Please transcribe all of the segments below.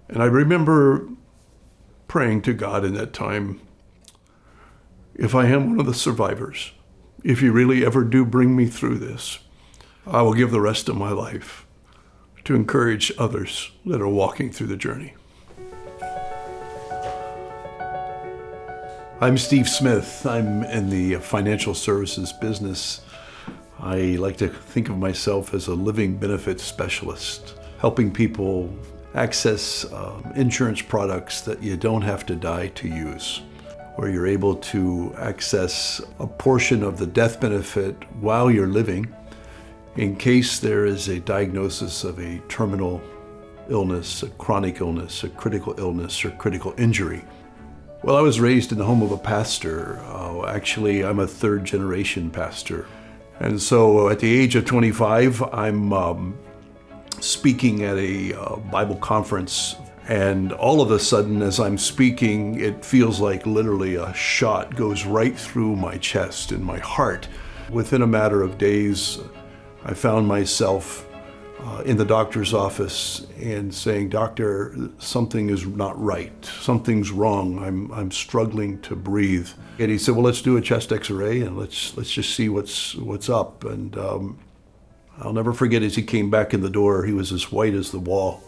And I remember praying to God in that time, if I am one of the survivors, if you really ever do bring me through this, I will give the rest of my life to encourage others that are walking through the journey. I'm Steve Smith. I'm in the financial services business. I like to think of myself as a living benefits specialist, helping people access insurance products that you don't have to die to use, where you're able to access a portion of the death benefit while you're living in case there is a diagnosis of a terminal illness, a chronic illness, a critical illness, or critical injury. Well, I was raised in the home of a pastor. Actually, I'm a third-generation pastor. And so at the age of 25, I'm speaking at a Bible conference. And all of a sudden, as I'm speaking, it feels like literally a shot goes right through my chest and my heart. Within a matter of days, I found myself in the doctor's office and saying, "Doctor, something is not right. Something's wrong. I'm struggling to breathe." And he said, "Well, let's do a chest X-ray and let's just see what's up." And I'll never forget, as he came back in the door, he was as white as the wall.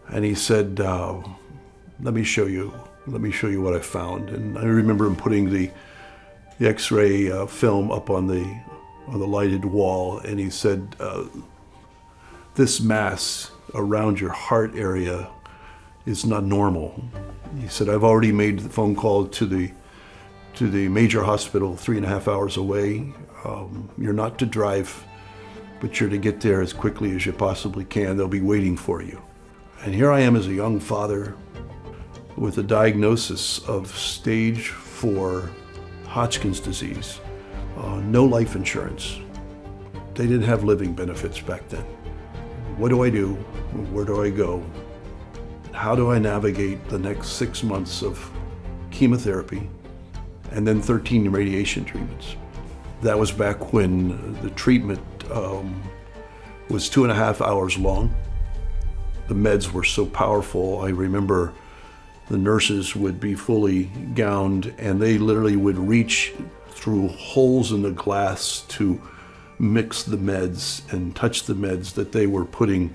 And he said, let me show you what I found." And I remember him putting the X-ray film up on the lighted wall, and he said, "This mass around your heart area is not normal." He said, "I've already made the phone call to the major hospital 3.5 hours away. You're not to drive, but you're to get there as quickly as you possibly can. They'll be waiting for you." And here I am as a young father with a diagnosis of stage 4 Hodgkin's disease, no life insurance. They didn't have living benefits back then. What do I do? Where do I go? How do I navigate the next 6 months of chemotherapy and then 13 radiation treatments? That was back when the treatment was 2.5 hours long. The meds were so powerful. I remember the nurses would be fully gowned and they literally would reach through holes in the glass to mix the meds and touch the meds that they were putting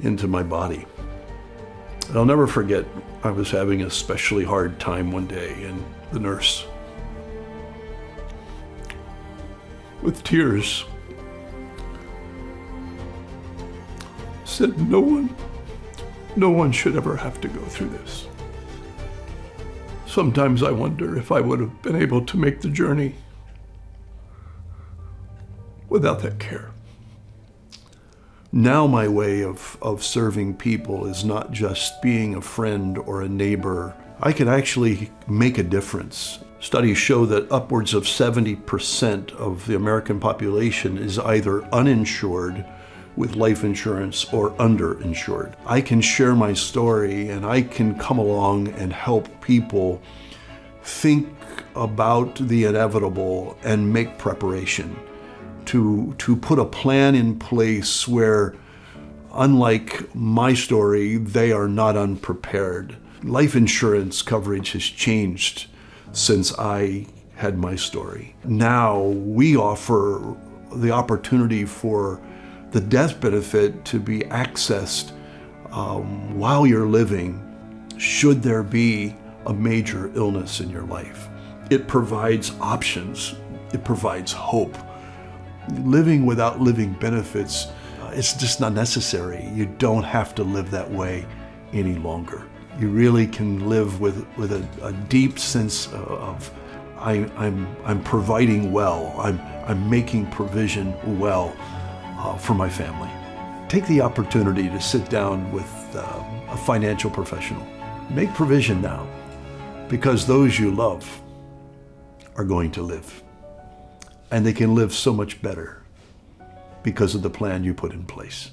into my body. And I'll never forget, I was having a especially hard time one day, and the nurse, with tears, said, no one should ever have to go through this. Sometimes I wonder if I would have been able to make the journey without that care. Now my way of serving people is not just being a friend or a neighbor. I can actually make a difference. Studies show that upwards of 70% of the American population is either uninsured with life insurance or underinsured. I can share my story and I can come along and help people think about the inevitable and make preparation to put a plan in place where, unlike my story, they are not unprepared. Life insurance coverage has changed since I had my story. Now we offer the opportunity for the death benefit to be accessed while you're living, should there be a major illness in your life. It provides options. It provides hope. Living without living benefits, it's just not necessary. You don't have to live that way any longer. You really can live with a deep sense of I'm providing well. I'm making provision well for my family. Take the opportunity to sit down with a financial professional. Make provision now, because those you love are going to live. And they can live so much better because of the plan you put in place.